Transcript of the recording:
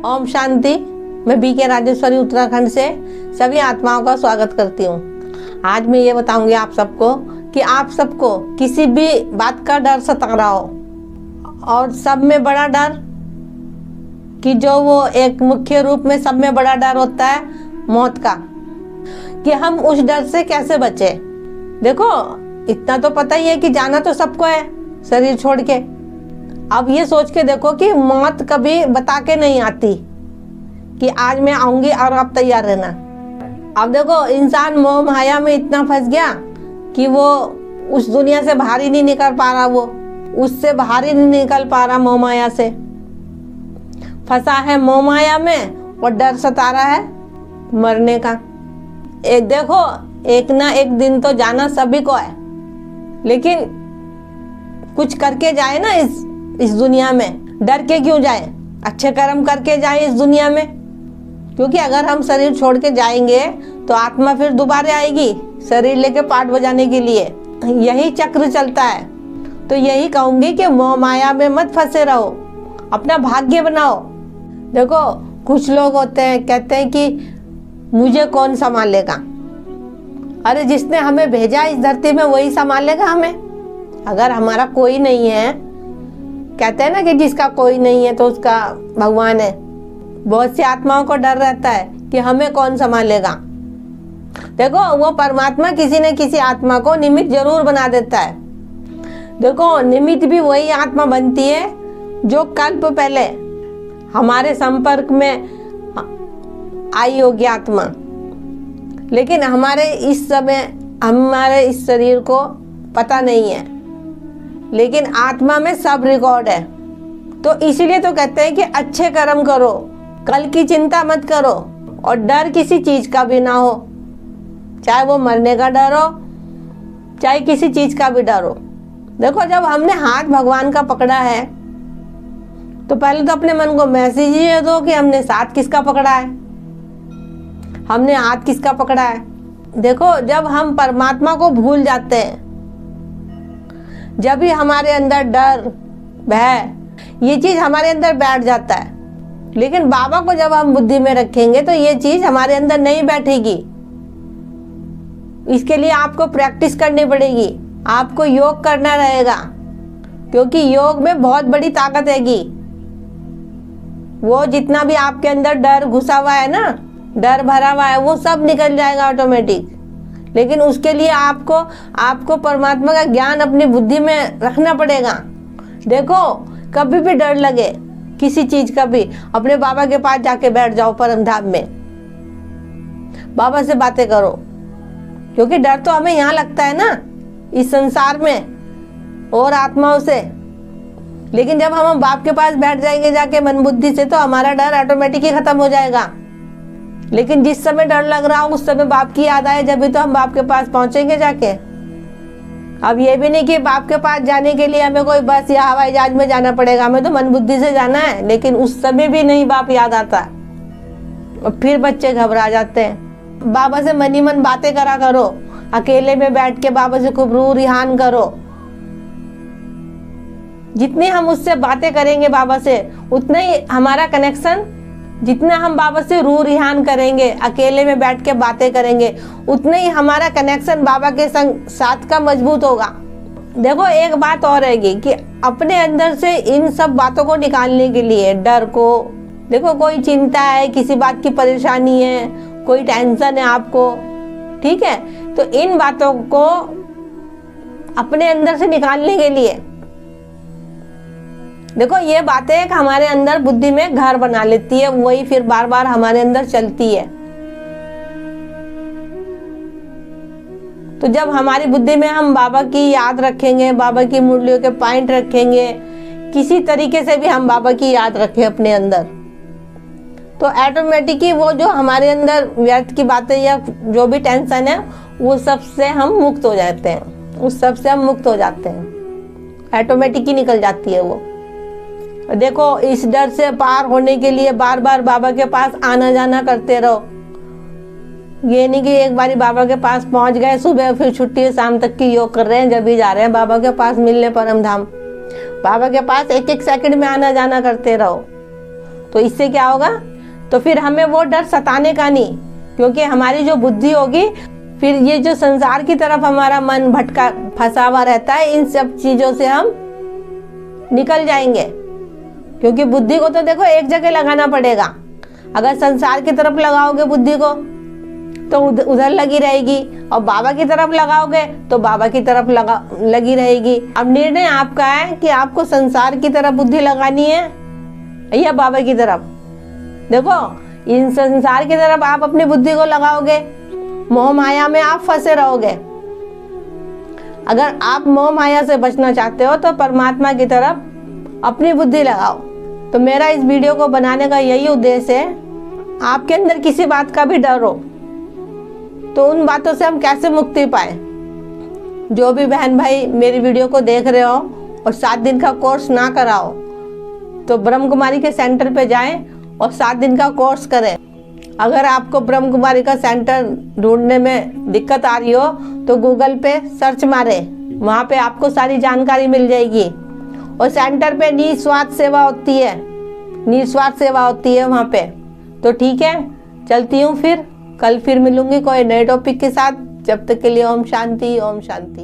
ओम शांति। मैं बीके राजेश्वरी उत्तराखंड से सभी आत्माओं का स्वागत करती हूँ। आज मैं ये बताऊंगी आप सबको कि आप सबको किसी भी बात का डर सता रहा हो, और सब में बड़ा डर कि जो वो एक मुख्य रूप में सब में बड़ा डर होता है मौत का, कि हम उस डर से कैसे बचे। देखो, इतना तो पता ही है कि जाना तो सबको है शरीर छोड़ के। अब ये सोच के देखो कि मौत कभी बता के नहीं आती कि आज मैं आऊंगी और आप तैयार रहना। अब देखो, इंसान मोह माया में इतना फंस गया कि वो उस दुनिया से बाहर ही नहीं निकल पा रहा, वो उससे बाहर ही नहीं निकल पा रहा, मोह माया से फंसा है मोह माया में, और डर सता रहा है मरने का। देखो, एक ना एक दिन तो जाना सभी को है, लेकिन कुछ करके जाए ना इस दुनिया में। डर के क्यों जाए? अच्छे कर्म करके जाए इस दुनिया में, क्योंकि अगर हम शरीर छोड़ के जाएंगे तो आत्मा फिर दोबारा आएगी शरीर लेके पाठ बजाने के लिए। यही चक्र चलता है। तो यही कहूंगी कि मोह माया में मत फंसे रहो, अपना भाग्य बनाओ। देखो, कुछ लोग होते हैं कहते हैं कि मुझे कौन संभालेगा। अरे जिसने हमें भेजा इस धरती में वही संभालेगा हमें। अगर हमारा कोई नहीं है, कहते हैं ना कि जिसका कोई नहीं है तो उसका भगवान है। बहुत सी आत्माओं को डर रहता है कि हमें कौन संभालेगा। देखो, वो परमात्मा किसी न किसी आत्मा को निमित्त जरूर बना देता है। देखो, निमित्त भी वही आत्मा बनती है जो कल्प पहले हमारे संपर्क में आई होगी आत्मा। लेकिन हमारे इस समय हमारे इस शरीर को पता नहीं है, लेकिन आत्मा में सब रिकॉर्ड है। तो इसीलिए तो कहते हैं कि अच्छे कर्म करो, कल की चिंता मत करो, और डर किसी चीज का भी ना हो, चाहे वो मरने का डर हो, चाहे किसी चीज का भी डर हो। देखो, जब हमने हाथ भगवान का पकड़ा है तो पहले तो अपने मन को मैसेज ही दो कि हमने साथ किसका पकड़ा है, हमने हाथ किसका पकड़ा है। देखो, जब हम परमात्मा को भूल जाते हैं, जब भी हमारे अंदर डर भय ये चीज हमारे अंदर बैठ जाता है। लेकिन बाबा को जब हम बुद्धि में रखेंगे तो ये चीज हमारे अंदर नहीं बैठेगी। इसके लिए आपको प्रैक्टिस करनी पड़ेगी, आपको योग करना रहेगा, क्योंकि योग में बहुत बड़ी ताकत हैगी। वो जितना भी आपके अंदर डर घुसा हुआ है ना, डर भरा हुआ है, वो सब निकल जाएगा ऑटोमेटिक। लेकिन उसके लिए आपको परमात्मा का ज्ञान अपनी बुद्धि में रखना पड़ेगा। देखो, कभी भी डर लगे किसी चीज का भी, अपने बाबा के पास जाके बैठ जाओ परम धाम में, बाबा से बातें करो। क्योंकि डर तो हमें यहाँ लगता है ना इस संसार में और आत्माओं से, लेकिन जब हम बाप के पास बैठ जाएंगे जाके मन बुद्धि से, तो हमारा डर ऑटोमेटिक ही खत्म हो जाएगा। लेकिन जिस समय डर लग रहा हो उस समय बाप की याद आए, जब भी तो हम बाप के पास पहुंचेंगे जाके। अब ये भी नहीं कि बाप के पास जाने के लिए हमें कोई बस या हवाई जहाज में जाना पड़ेगा, हमें तो मन बुद्धि से जाना है। लेकिन उस समय भी नहीं बाप याद आता, और फिर बच्चे घबरा जाते हैं। बाबा से मन ही मन बातें करा करो, अकेले में बैठ के बाबा से खूब रूह रिहान करो। जितनी हम उससे बातें करेंगे बाबा से, उतना ही हमारा कनेक्शन, जितना हम बाबा से रूह रिहान करेंगे, अकेले में बैठ के बातें करेंगे, उतना ही हमारा कनेक्शन बाबा के साथ का मजबूत होगा। देखो, एक बात और रहेगी कि अपने अंदर से इन सब बातों को निकालने के लिए, डर को, देखो कोई चिंता है, किसी बात की परेशानी है, कोई टेंशन है आपको, ठीक है, तो इन बातों को अपने अंदर से निकालने के लिए, देखो ये बातें हमारे अंदर बुद्धि में घर बना लेती है, वही फिर बार बार हमारे अंदर चलती है। तो जब हमारी बुद्धि में हम बाबा की याद रखेंगे, बाबा की मुरलियों के पॉइंट रखेंगे, किसी तरीके से भी हम बाबा की याद रखें अपने अंदर, तो ऑटोमेटिकली वो जो हमारे अंदर व्यर्थ की बातें या जो भी टेंशन है, वो सबसे हम मुक्त हो जाते हैं, उस सब से हम मुक्त हो जाते हैं, ऑटोमेटिक ही निकल जाती है वो। देखो, इस डर से पार होने के लिए बार बार बाबा के पास आना जाना करते रहो। ये नहीं कि एक बारी बाबा के पास पहुंच गए, सुबह फिर छुट्टी शाम तक की योग कर रहे हैं, जब भी जा रहे हैं बाबा के पास मिलने परम धाम। बाबा के पास एक एक सेकंड में आना जाना करते रहो। तो इससे क्या होगा, तो फिर हमें वो डर सताने का नहीं, क्योंकि हमारी जो बुद्धि होगी, फिर ये जो संसार की तरफ हमारा मन भटका फंसा हुआ रहता है, इन सब चीजों से हम निकल जाएंगे। क्योंकि बुद्धि को तो देखो एक जगह लगाना पड़ेगा। अगर संसार की तरफ लगाओगे बुद्धि को तो उधर लगी रहेगी, और बाबा की तरफ लगाओगे तो बाबा की तरफ लगी रहेगी। अब निर्णय आपका है कि आपको संसार की तरफ बुद्धि लगानी है या बाबा की तरफ। देखो, इन संसार की तरफ आप अपनी बुद्धि को लगाओगे, मोह माया में आप फंसे रहोगे। अगर आप मोह माया से बचना चाहते हो तो परमात्मा की तरफ अपनी बुद्धि लगाओ। तो मेरा इस वीडियो को बनाने का यही उद्देश्य है, आपके अंदर किसी बात का भी डर हो तो उन बातों से हम कैसे मुक्ति पाए। जो भी बहन भाई मेरी वीडियो को देख रहे हो और 7 दिन का कोर्स ना कराओ तो ब्रह्म कुमारी के सेंटर पे जाएं और 7 दिन का कोर्स करें। अगर आपको ब्रह्म कुमारी का सेंटर ढूंढने में दिक्कत आ रही हो तो गूगल पे सर्च मारें, वहाँ पे आपको सारी जानकारी मिल जाएगी। और सेंटर पे निस्वार्थ सेवा होती है, निस्वार्थ सेवा होती है वहाँ पे। तो ठीक है, चलती हूँ, फिर कल फिर मिलूंगी कोई नए टॉपिक के साथ। जब तक के लिए ओम शांति, ओम शांति।